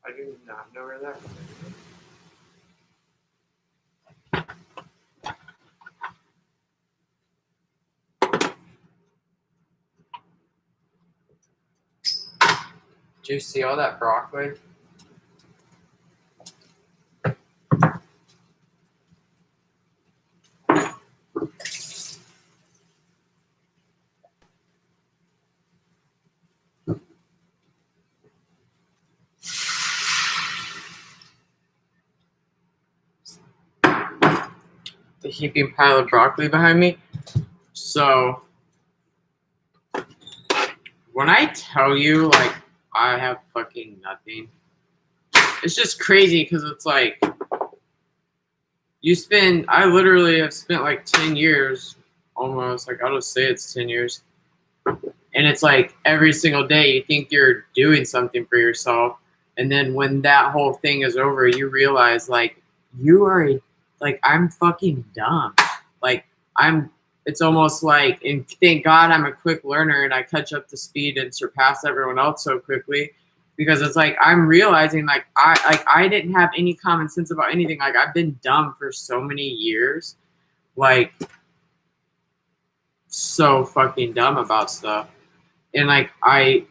I do not know where that is. Do you see all that broccoli? The heaping pile of broccoli behind me. So when I tell you, like, I have fucking nothing, it's just crazy because it's like I literally have spent like 10 years almost, like I'll just say it's 10 years. And it's like every single day you think you're doing something for yourself. And then when that whole thing is over, you realize like I'm fucking dumb. Like it's almost like, and thank God I'm a quick learner and I catch up to speed and surpass everyone else so quickly, because it's like I'm realizing like I didn't have any common sense about anything. Like I've been dumb for so many years, like so fucking dumb about stuff. And like I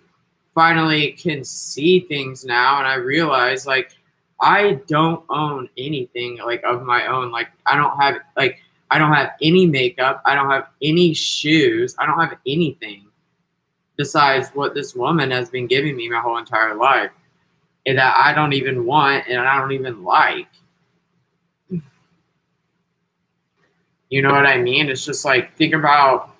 finally can see things now, and I realize like I don't own anything like of my own. Like I don't have any makeup, I don't have any shoes, I don't have anything besides what this woman has been giving me my whole entire life, and that I don't even want and I don't even like. You know what I mean? It's just like, think about,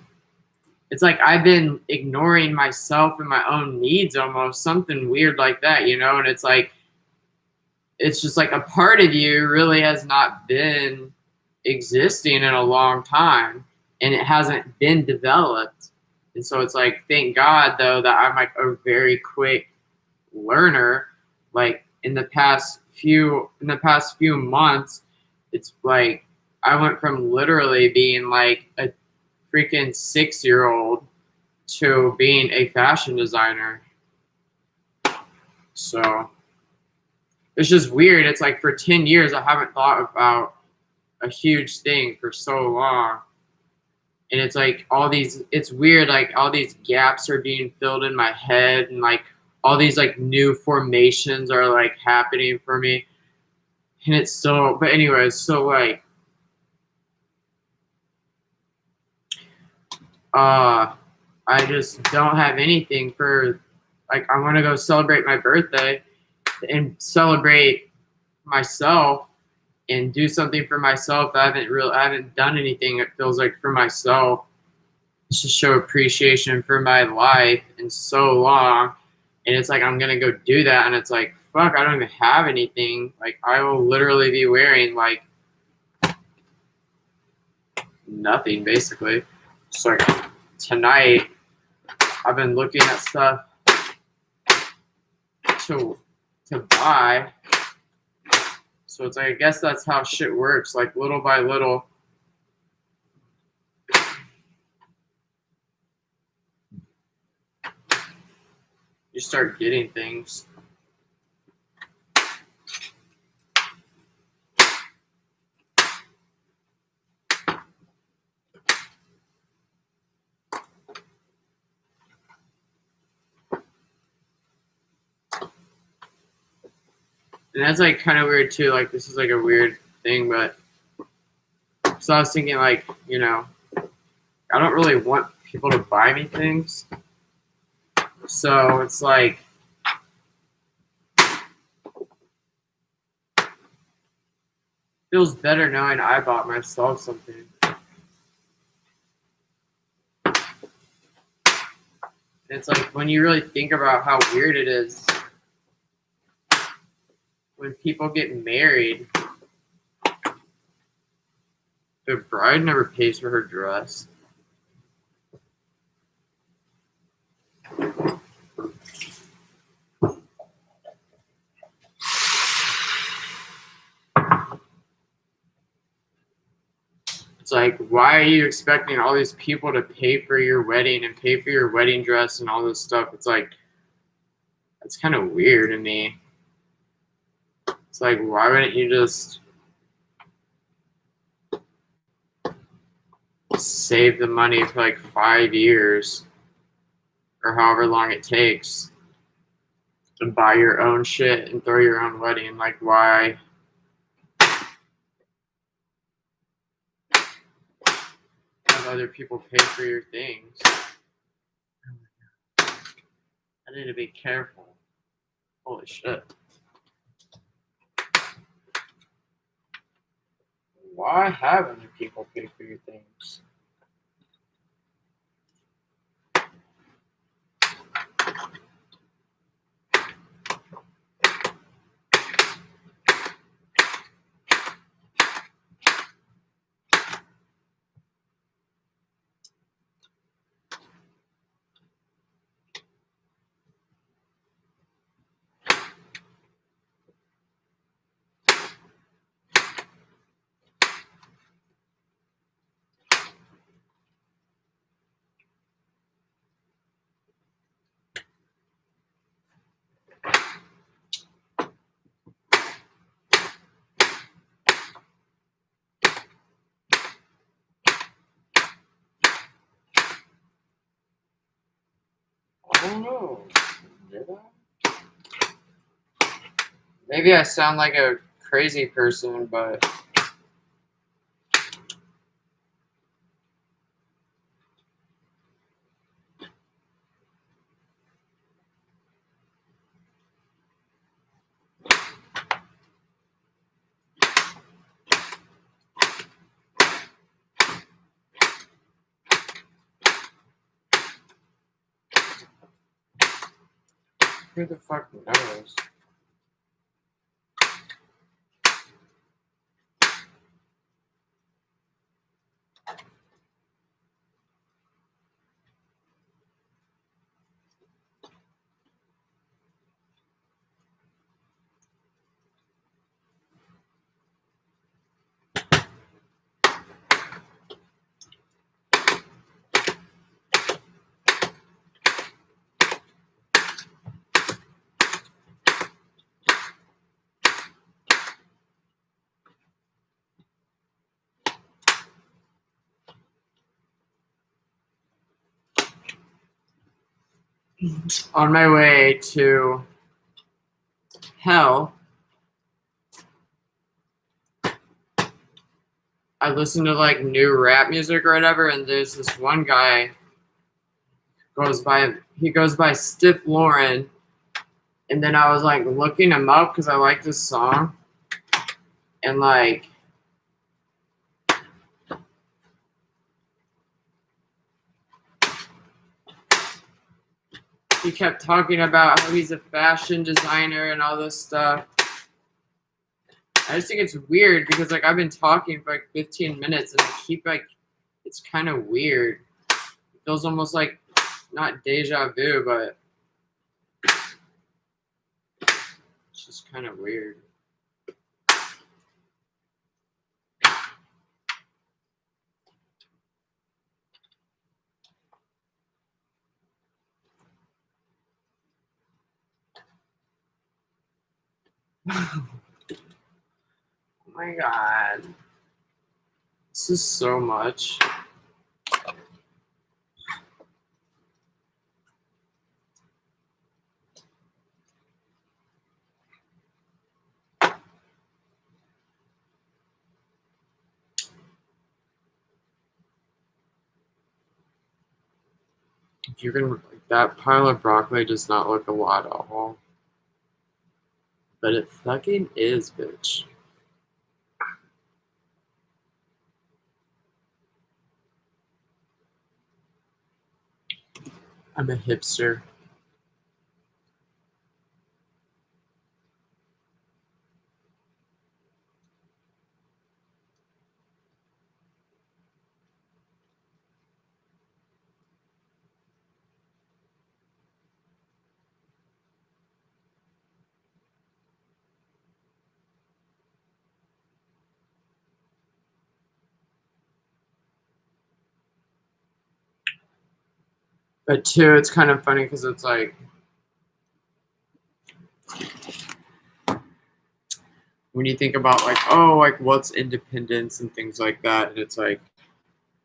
it's like I've been ignoring myself and my own needs, almost something weird like that, you know? And it's like, it's just like a part of you really has not been existing in a long time, and it hasn't been developed. And so it's like, thank God though that I'm like a very quick learner. Like in the past few months, it's like I went from literally being like a freaking 6-year-old to being a fashion designer. So it's just weird. It's like for 10 years I haven't thought about a huge thing for so long. And it's like it's weird, like all these gaps are being filled in my head, and like all these like new formations are like happening for me. And it's so, but anyways, so like I just don't have anything for, like, I want to go celebrate my birthday and celebrate myself and do something for myself. I haven't done anything, it feels like, for myself to show appreciation for my life in so long. And it's like I'm gonna go do that, and it's like, fuck, I don't even have anything. Like I will literally be wearing like nothing basically. So like tonight I've been looking at stuff to buy. So it's like, I guess that's how shit works, like little by little. You start getting things. And that's like kind of weird too. Like this is like a weird thing, but so I was thinking like, you know, I don't really want people to buy me things. So it's like, feels better knowing I bought myself something. And it's like when you really think about how weird it is when people get married, the bride never pays for her dress. It's like, why are you expecting all these people to pay for your wedding and pay for your wedding dress and all this stuff? It's like, that's kind of weird to me. It's like, why wouldn't you just save the money for like 5 years or however long it takes and buy your own shit and throw your own wedding? Like, why have other people pay for your things? I need to be careful. Holy shit. Why have other people pay for your things? I don't know. Did I? Maybe I sound like a crazy person, but who the fuck knows? On my way to hell, I listen to like new rap music or whatever, and there's this one guy goes by Stiff Lauren, and then I was like looking him up because I like this song, and like he kept talking about how he's a fashion designer and all this stuff. I just think it's weird because like I've been talking for like 15 minutes and I keep like it's kind of weird. It feels almost like not deja vu, but it's just kind of weird. Oh my god. This is so much. If you're gonna like that pile of broccoli does not look a lot at all. But it fucking is, bitch. I'm a hipster. But two, it's kind of funny because it's like when you think about like, oh, like what's independence and things like that, and it's like,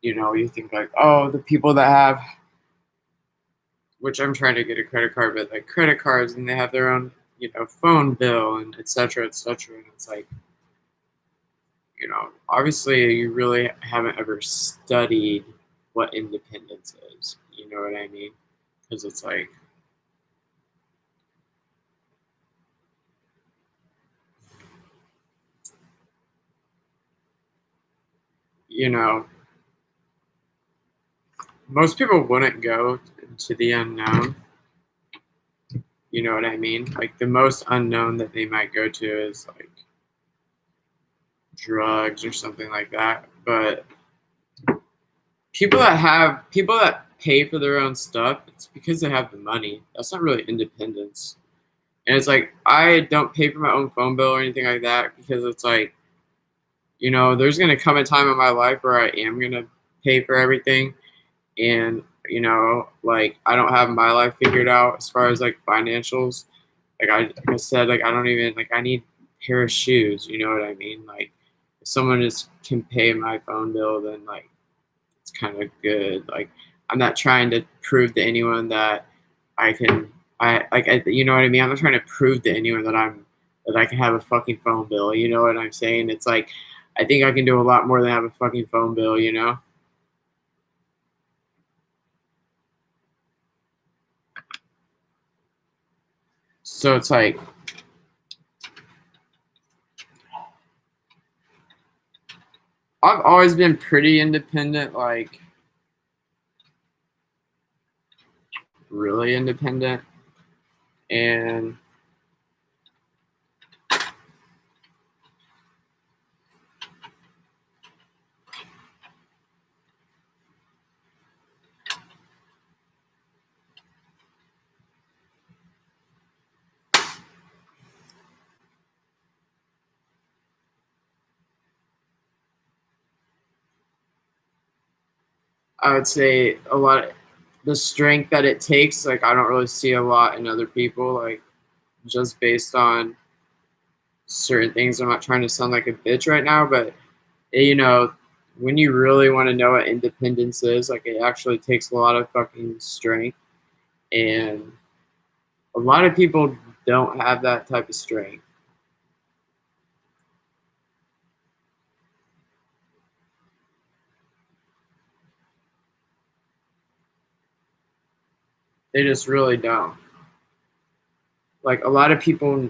you think like, oh, the people that have, which I'm trying to get a credit card, but like credit cards, and they have their own, phone bill and et cetera, et cetera. And it's like, obviously you really haven't ever studied what independence is. You know what I mean? Because it's like, you know, most people wouldn't go into the unknown. You know what I mean? Like the most unknown that they might go to is like drugs or something like that. But people that pay for their own stuff, it's because they have the money. That's not really independence. And it's like I don't pay for my own phone bill or anything like that because it's like, there's gonna come a time in my life where I am gonna pay for everything, and like I don't have my life figured out as far as like financials. Like I said, like I don't even like I need a pair of shoes. You know what I mean? Like if someone just can pay my phone bill, then like it's kind of good. Like I'm not trying to prove to anyone that I can. You know what I mean? I'm not trying to prove to anyone that I can have a fucking phone bill. You know what I'm saying? It's like I think I can do a lot more than have a fucking phone bill. So it's like I've always been pretty independent, like really independent, and I would say a lot of the strength that it takes. Like I don't really see a lot in other people, like just based on certain things. I'm not trying to sound like a bitch right now, but you know, when you really want to know what independence is, like it actually takes a lot of fucking strength, and a lot of people don't have that type of strength. They just really don't. Like a lot of people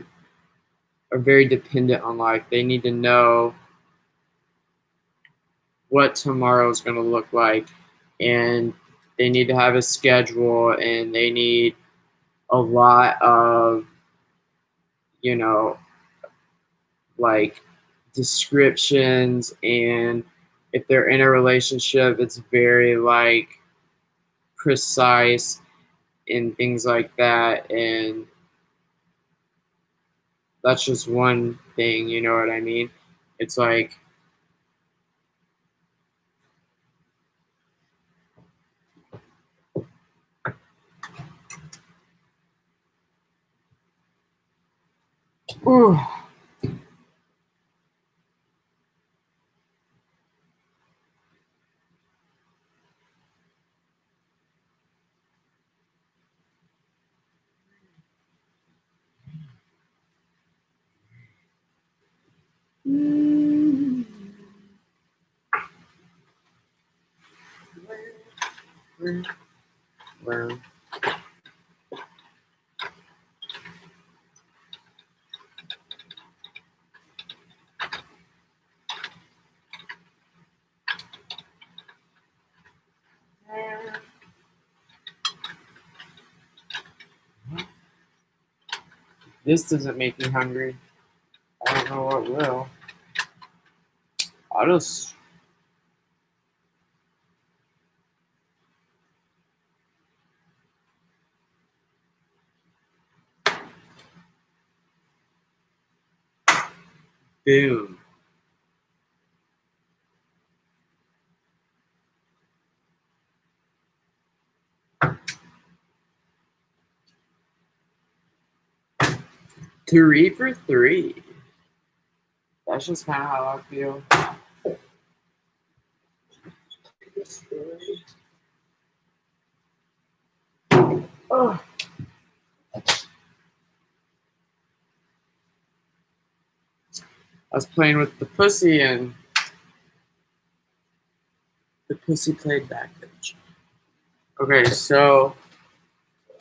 are very dependent on life. They need to know what tomorrow is going to look like, and they need to have a schedule, and they need a lot of, you know, like descriptions. And if they're in a relationship, it's very like precise and things like that. And that's just one thing, you know what I mean? It's like, ooh, where this doesn't make me hungry. I don't know what will. I'll just boom. Three for three. That's just kind of how I feel. Oh. I was playing with the pussy and the pussy played back, bitch. Okay, so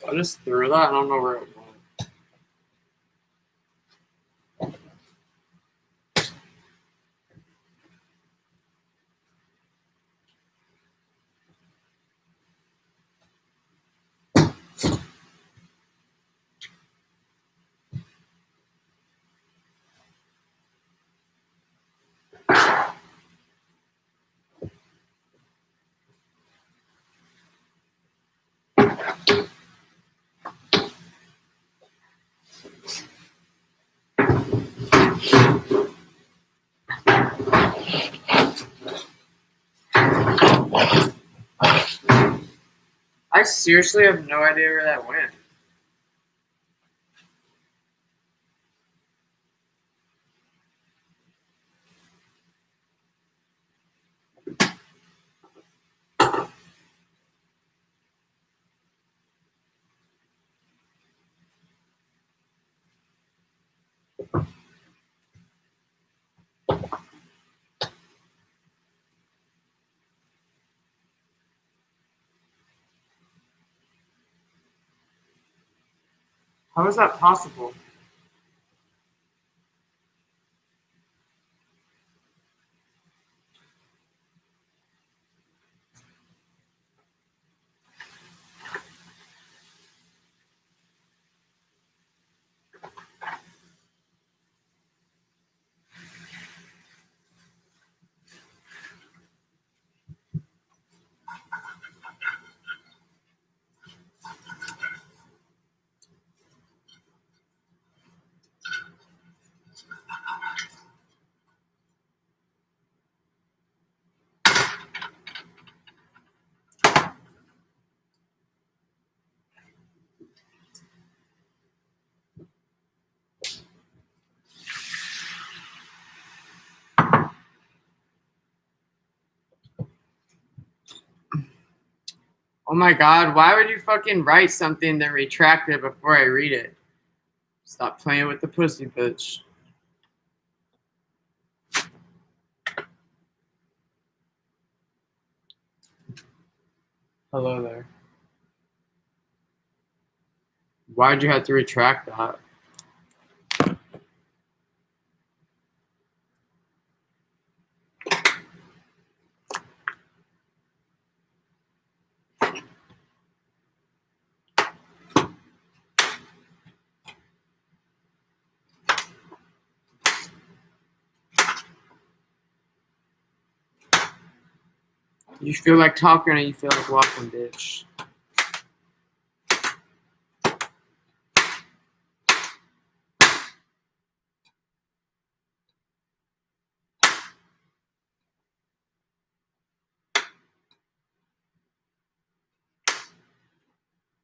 I just threw that. I don't know where it went. I seriously have no idea where that went. How is that possible? Oh my god, why would you fucking write something then retract it before I read it? Stop playing with the pussy, bitch. Hello there. Why'd you have to retract that? You feel like talking or you feel like walking, bitch.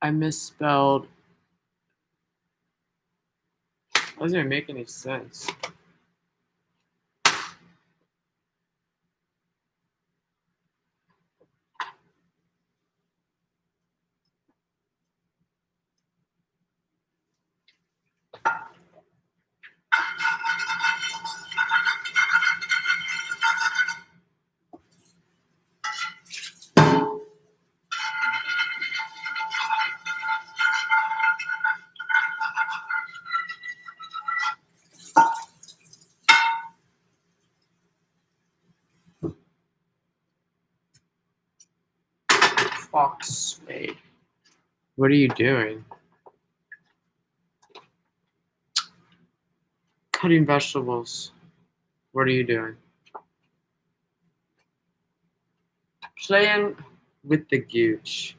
I misspelled. That doesn't even make any sense. Fox Spade. What are you doing? Cutting vegetables. What are you doing? Playing with the gooch.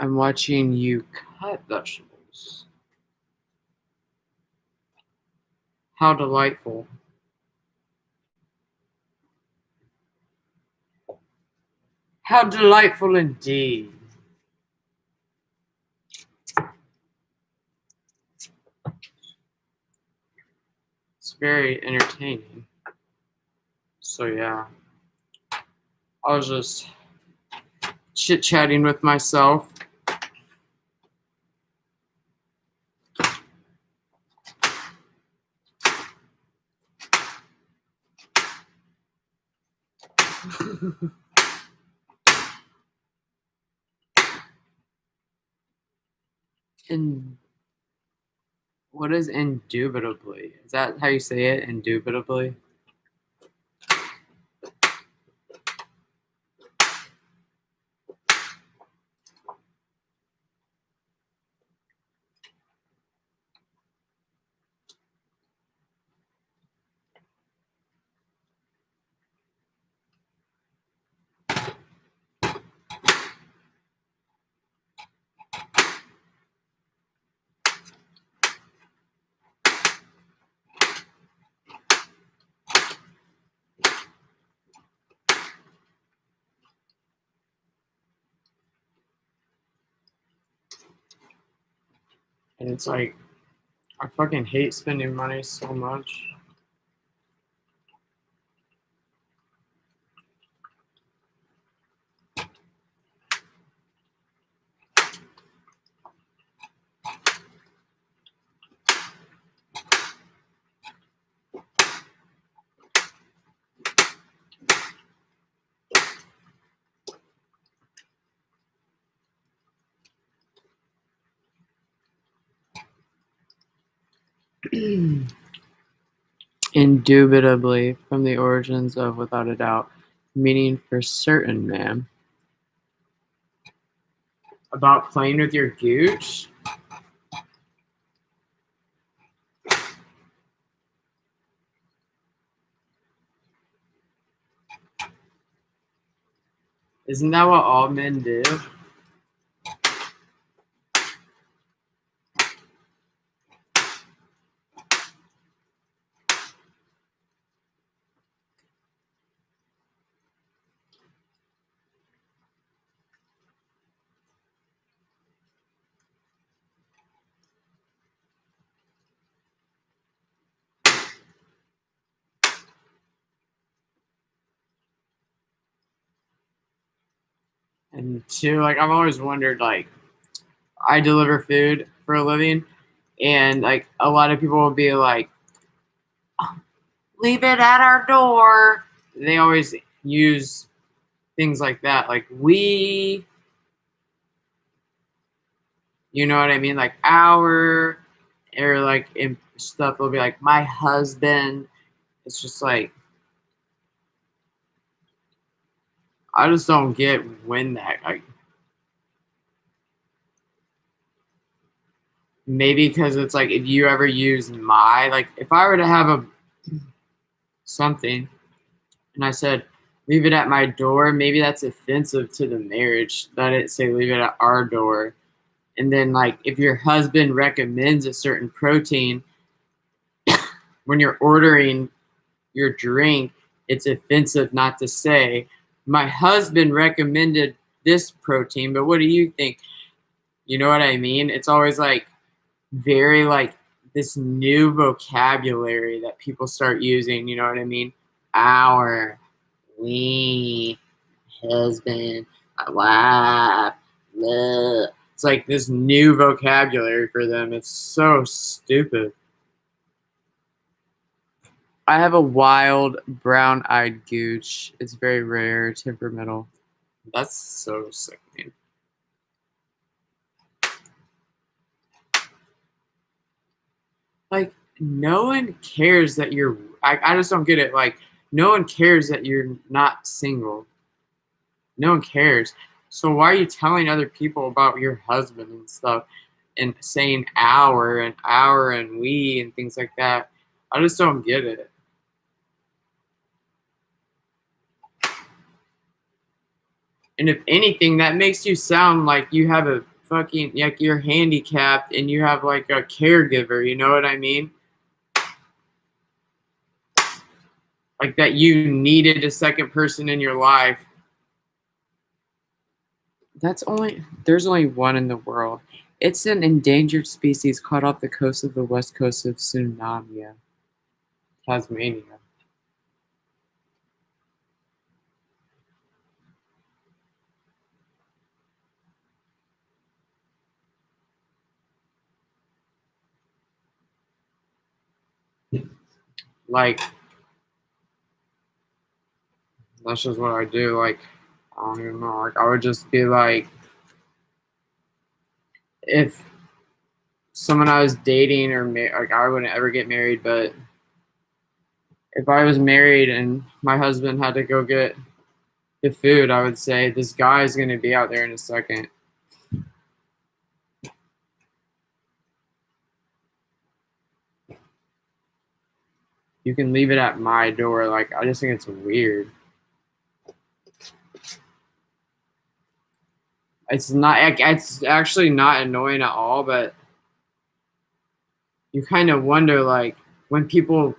I'm watching you cut vegetables. How delightful. How delightful indeed. It's very entertaining. So yeah, I was just chit-chatting with myself. And what is indubitably? Is that how you say it? Indubitably? And it's like, I fucking hate spending money so much. Indubitably, from the origins of without a doubt, meaning for certain, ma'am. About playing with your gooch? Isn't that what all men do? And two, like, I've always wondered, like, I deliver food for a living, and like a lot of people will be like, leave it at our door. They always use things like that, like we, you know what I mean? Like our, or like in stuff, they'll be like, my husband. It's just like, I just don't get when that, like, maybe because it's like, if you ever use my, like, if I were to have a something and I said, leave it at my door, maybe that's offensive to the marriage. Let it say, leave it at our door. And then, like, if your husband recommends a certain protein when you're ordering your drink, it's offensive not to say, my husband recommended this protein, but what do you think? You know what I mean? It's always like very like this new vocabulary that people start using. You know what I mean? Our, we, husband, my wife, love. It's like this new vocabulary for them. It's so stupid. I have a wild brown-eyed gooch. It's very rare, temperamental. That's so sickening. Like, no one cares that you're. I just don't get it. Like, no one cares that you're not single. No one cares. So why are you telling other people about your husband and stuff, and saying our and we and things like that? I just don't get it. And if anything, that makes you sound like you have a fucking, like, you're handicapped and you have like a caregiver. You know what I mean? like that you needed a second person in your life. There's only one in the world. It's an endangered species caught off the coast of the west coast of Tsunamia, Tasmania. Like, that's just what I do. Like, I don't even know. Like, I would just be like, if someone I was dating like, I wouldn't ever get married, but if I was married and my husband had to go get the food, I would say this guy is going to be out there in a second. You can leave it at my door. Like, I just think it's weird. It's not. It's actually not annoying at all, but you kind of wonder, like, when people,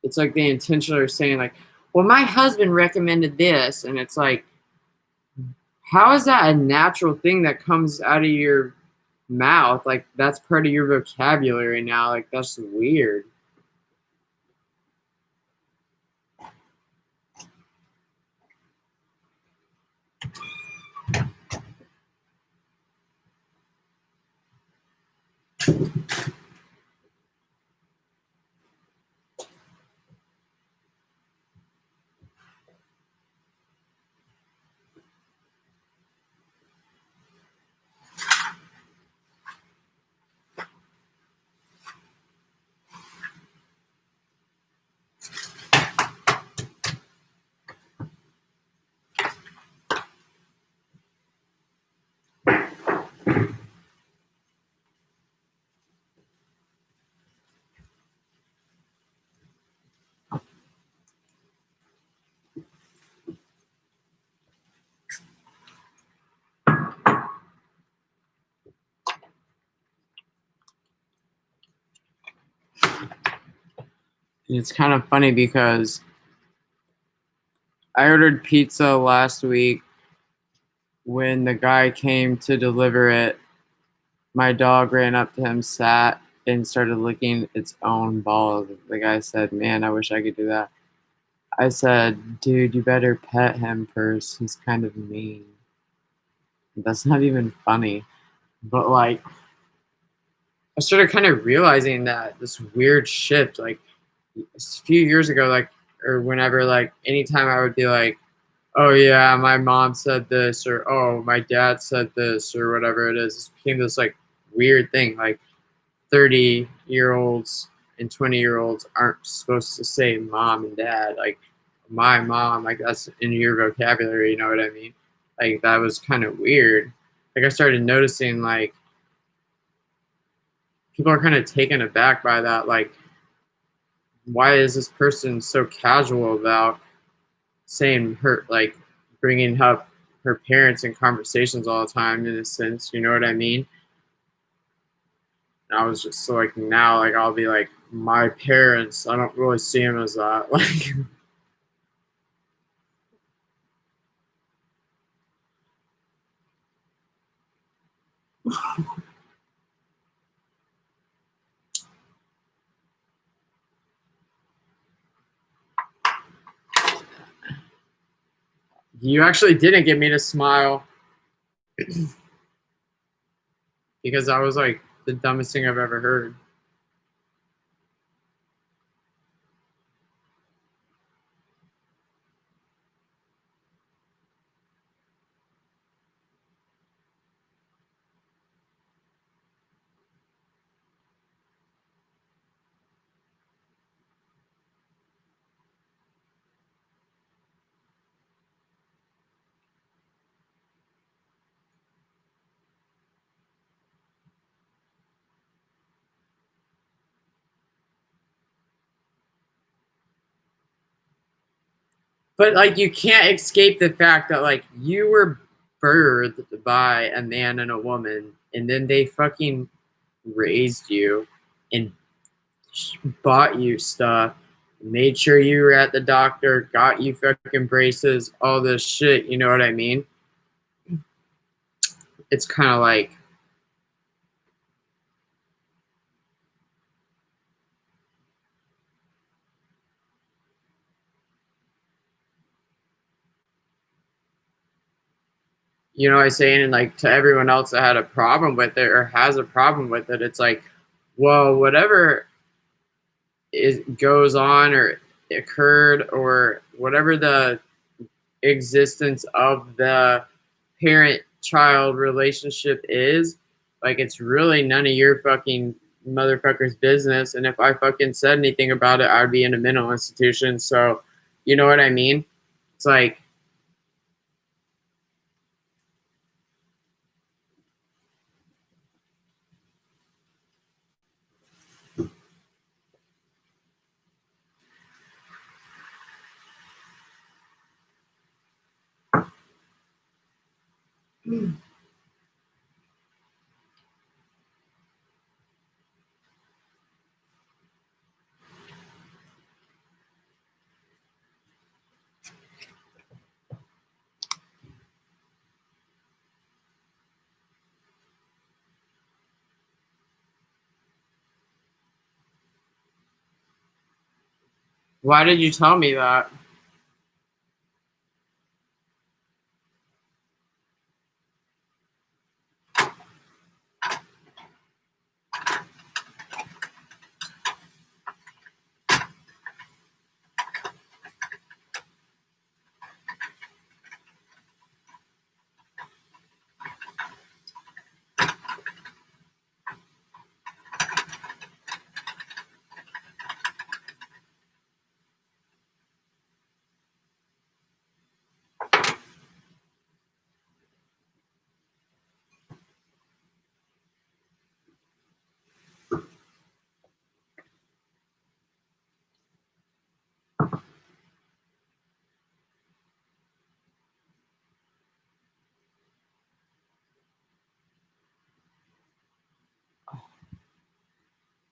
it's like they intentionally are saying, like, well, my husband recommended this, and it's like, how is that a natural thing that comes out of your mouth? Like, that's part of your vocabulary now. Like, that's weird. And it's kind of funny because I ordered pizza last week. When the guy came to deliver it, my dog ran up to him, sat, and started licking its own balls. The guy said, "Man, I wish I could do that." I said, "Dude, you better pet him first. He's kind of mean." That's not even funny. But like, I started kind of realizing that this weird shift, like a few years ago, like, or whenever, like, anytime I would be like, oh yeah, my mom said this, or oh, my dad said this, or whatever it is, it became this like weird thing. Like, 30-year-olds and 20-year-olds aren't supposed to say mom and dad. Like, my mom, like, that's in your vocabulary, you know what I mean? Like, that was kind of weird. Like, I started noticing, like, people are kind of taken aback by that. Like, why is this person so casual about saying her, like, bringing up her parents in conversations all the time, in a sense, you know what I mean? And I was just so, like, now, like, I'll be like, my parents, I don't really see them as that. Like, you actually didn't get me to smile because I was like the dumbest thing I've ever heard. But like, you can't escape the fact that, like, you were birthed by a man and a woman, and then they fucking raised you and bought you stuff, made sure you were at the doctor, got you fucking braces, all this shit, you know what I mean? It's kind of like, you know what I'm saying? And like to everyone else that had a problem with it or has a problem with it, it's like, well, whatever is goes on or occurred or whatever the existence of the parent child relationship is, like it's really none of your fucking motherfucker's business. And if I fucking said anything about it, I'd be in a mental institution. So, you know what I mean? It's like, why did you tell me that?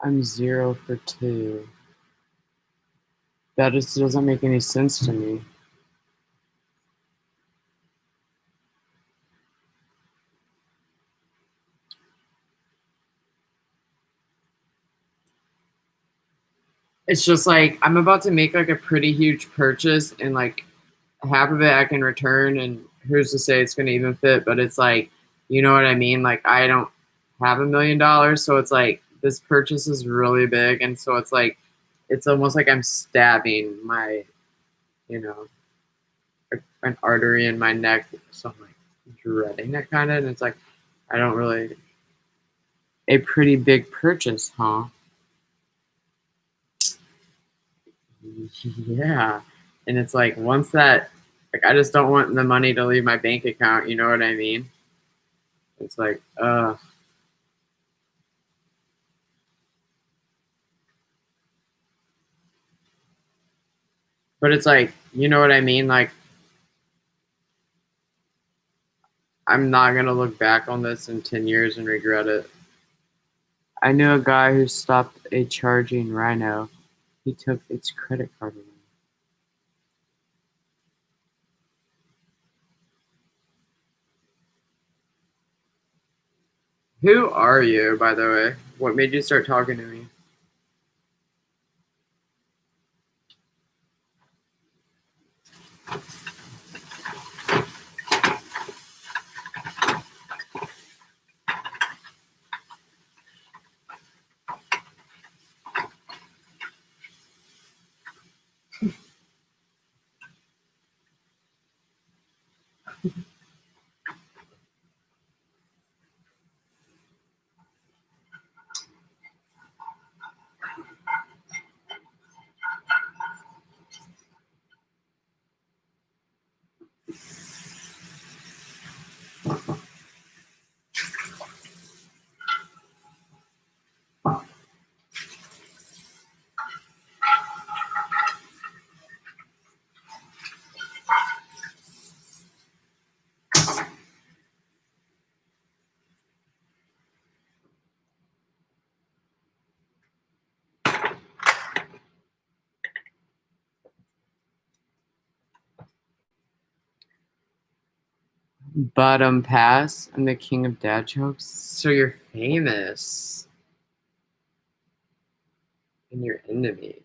I'm 0 for 2. That just doesn't make any sense to me. It's just like I'm about to make like a pretty huge purchase and like half of it I can return and who's to say it's gonna even fit, but it's like, you know what I mean? Like I don't have $1 million, so it's like this purchase is really big and so it's like it's almost like I'm stabbing my, you know, an artery in my neck. So I'm like dreading it kind of and it's like I don't really a pretty big purchase, huh? Yeah. And it's like once that like I just don't want the money to leave my bank account, you know what I mean? It's like, but it's like, you know what I mean? Like I'm not gonna look back on this in 10 years and regret it. I knew a guy who stopped a charging Rhino. He took its credit card away. Who are you, by the way? What made you start talking to me? Bottom pass. I'm the king of dad jokes. So you're famous. And you're into me.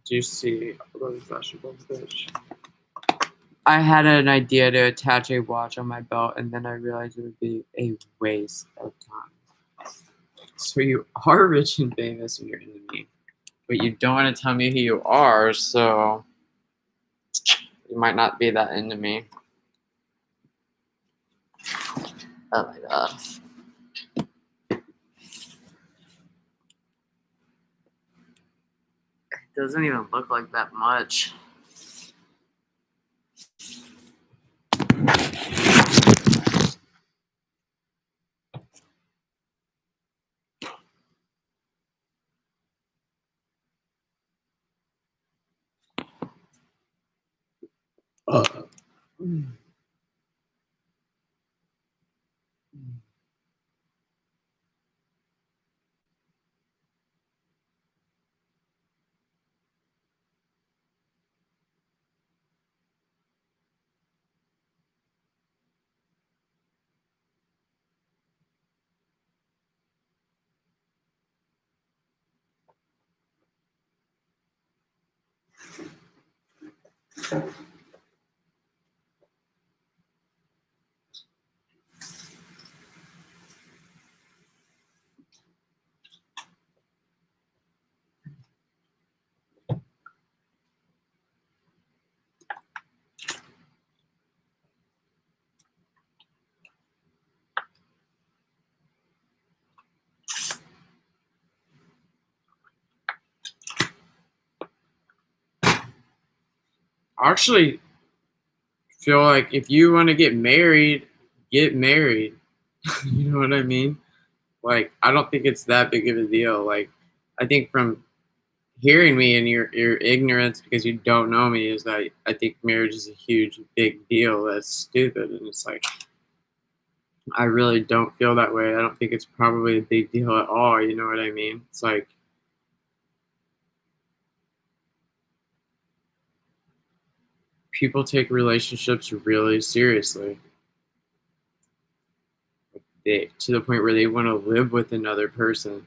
Juicy. Those vegetables, bitch. I had an idea to attach a watch on my belt, and then I realized it would be a waste of time. So you are rich and famous and you're into me. But you don't want to tell me who you are, so you might not be that into me. Oh my god. It doesn't even look like that much. I actually feel like if you want to get married, get married. You know what I mean? Like, I don't think it's that big of a deal. Like, I think from hearing me and your ignorance because you don't know me is that I think marriage is a huge, big deal. That's stupid. And it's like, I really don't feel that way. I don't think it's probably a big deal at all. You know what I mean? It's like, people take relationships really seriously. To the point where they want to live with another person.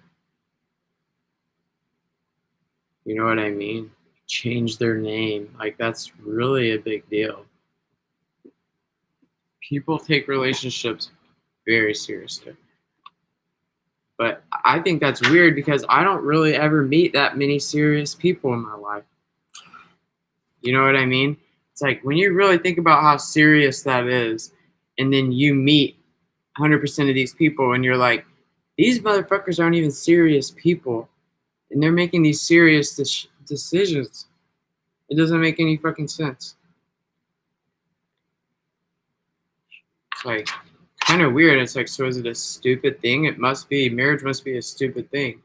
You know what I mean? Change their name. Like, that's really a big deal. People take relationships very seriously. But I think that's weird because I don't really ever meet that many serious people in my life. You know what I mean? It's like when you really think about how serious that is, and then you meet 100% of these people, and you're like, these motherfuckers aren't even serious people, and they're making these serious decisions. It doesn't make any fucking sense. It's like kind of weird. It's like, so is it a stupid thing? It must be. Marriage must be a stupid thing.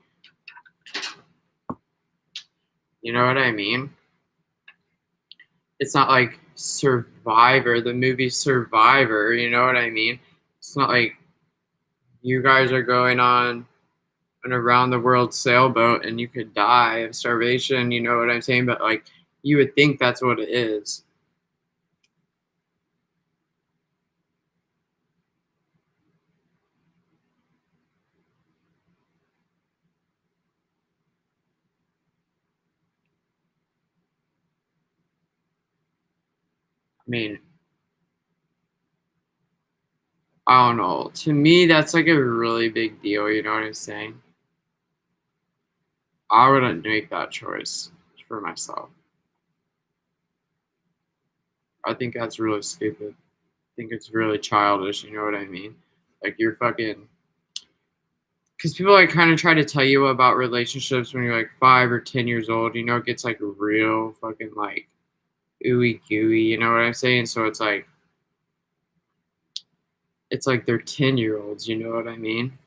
You know what I mean? It's not like Survivor, the movie Survivor. You know what I mean? It's not like you guys are going on an around the world sailboat and you could die of starvation. You know what I'm saying? But like, you would think that's what it is. I mean, I don't know. To me, that's like a really big deal. You know what I'm saying? I wouldn't make that choice for myself. I think that's really stupid. I think it's really childish. You know what I mean? Like, you're fucking. Because people like kind of try to tell you about relationships when you're like 5 or 10 years old. You know, it gets like real fucking like ooey gooey. You know what I'm saying? So it's like they're 10-year-olds. You know what I mean?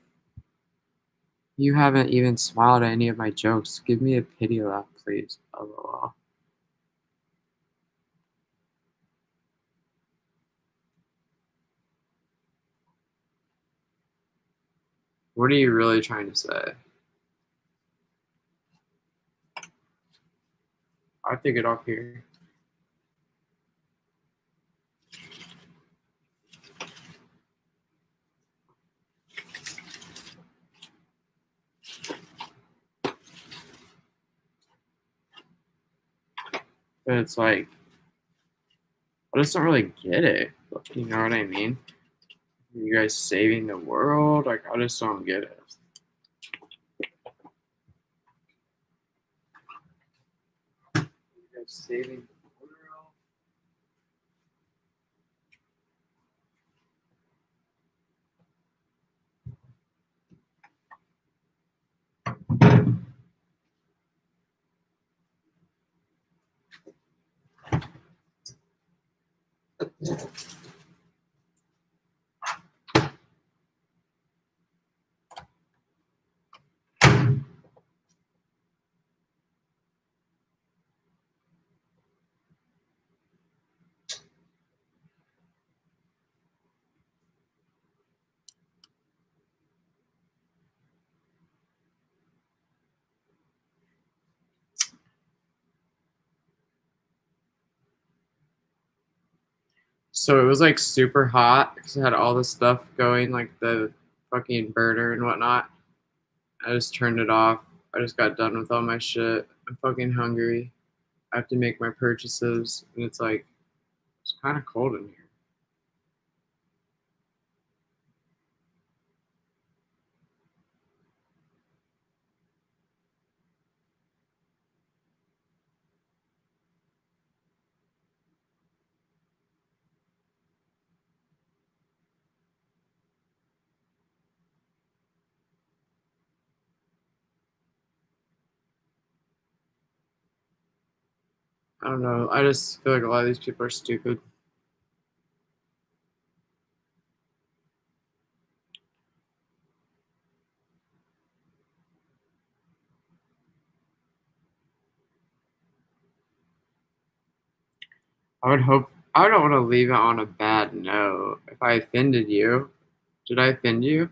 You haven't even smiled at any of my jokes. Give me a pity laugh, please. LOL. What are you really trying to say? I take it off here. But it's like I just don't really get it. You know what I mean? You guys saving the world? Like I just don't get it. You guys saving the world? So it was like super hot because it had all the stuff going, like the fucking burner and whatnot. I just turned it off. I just got done with all my shit. I'm fucking hungry. I have to make my purchases, and it's like it's kind of cold in here. I don't know. I just feel like a lot of these people are stupid. I would hope. I don't want to leave it on a bad note. If I offended you, did I offend you?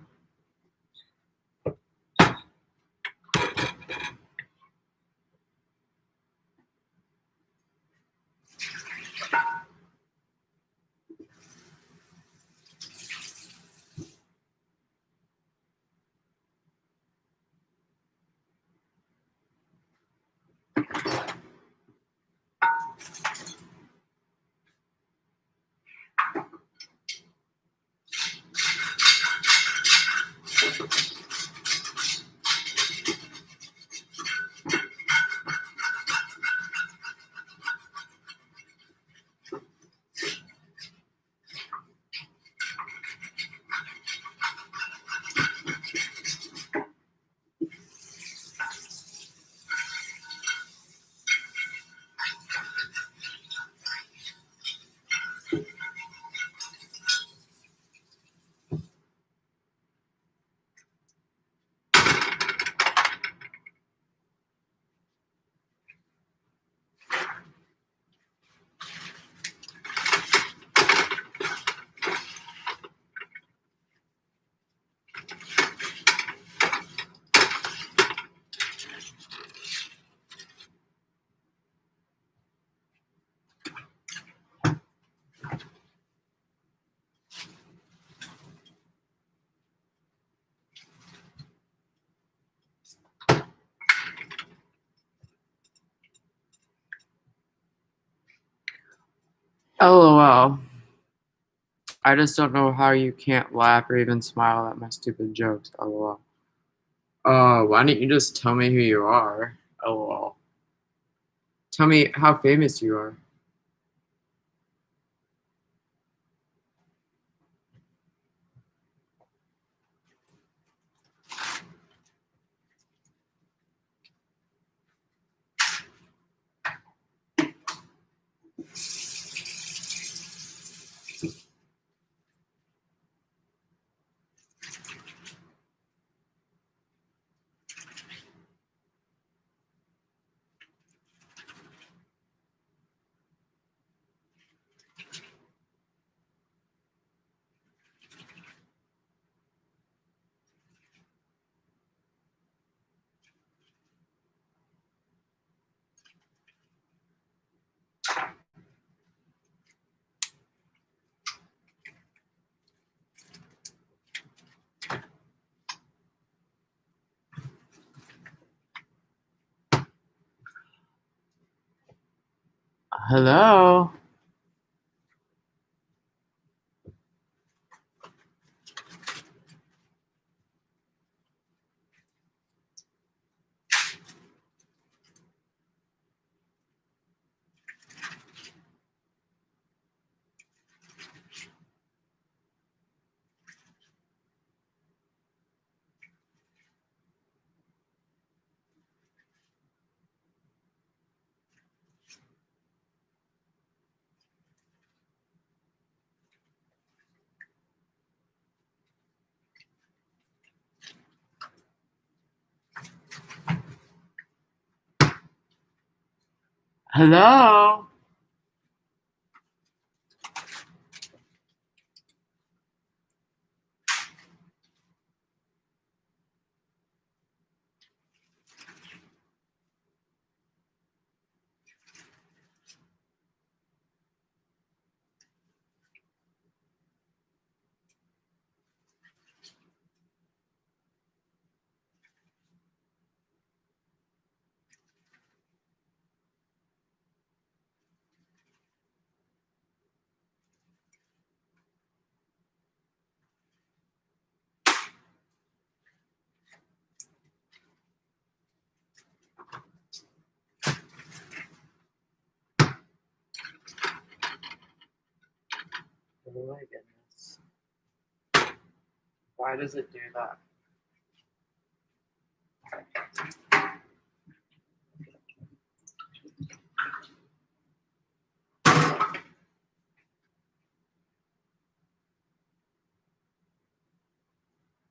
LOL. I just don't know how you can't laugh or even smile at my stupid jokes. LOL. Why don't you just tell me who you are? LOL. Tell me how famous you are. Hello? Hello? Oh my goodness. Why does it do that?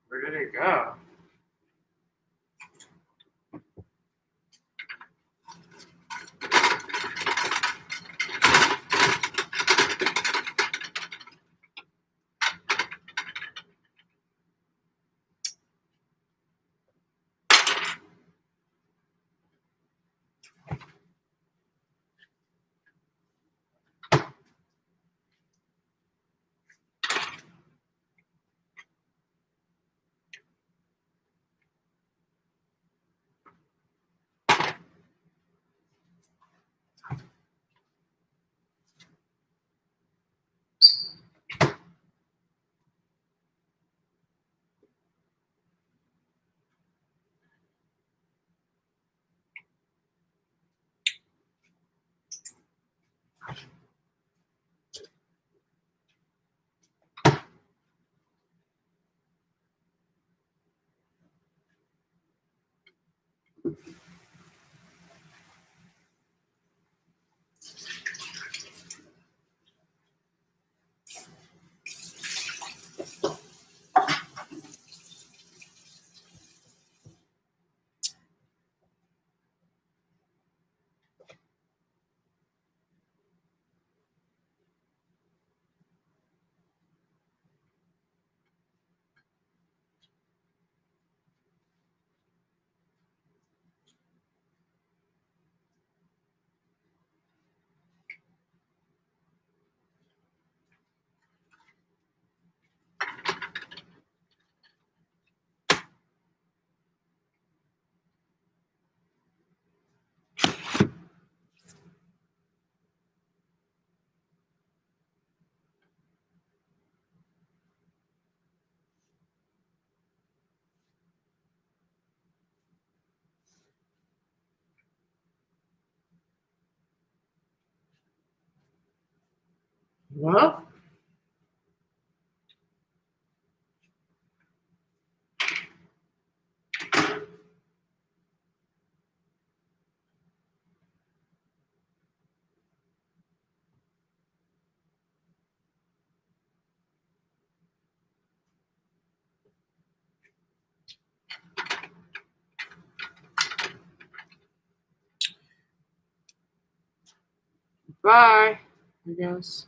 Where did it go? Well, bye, I guess.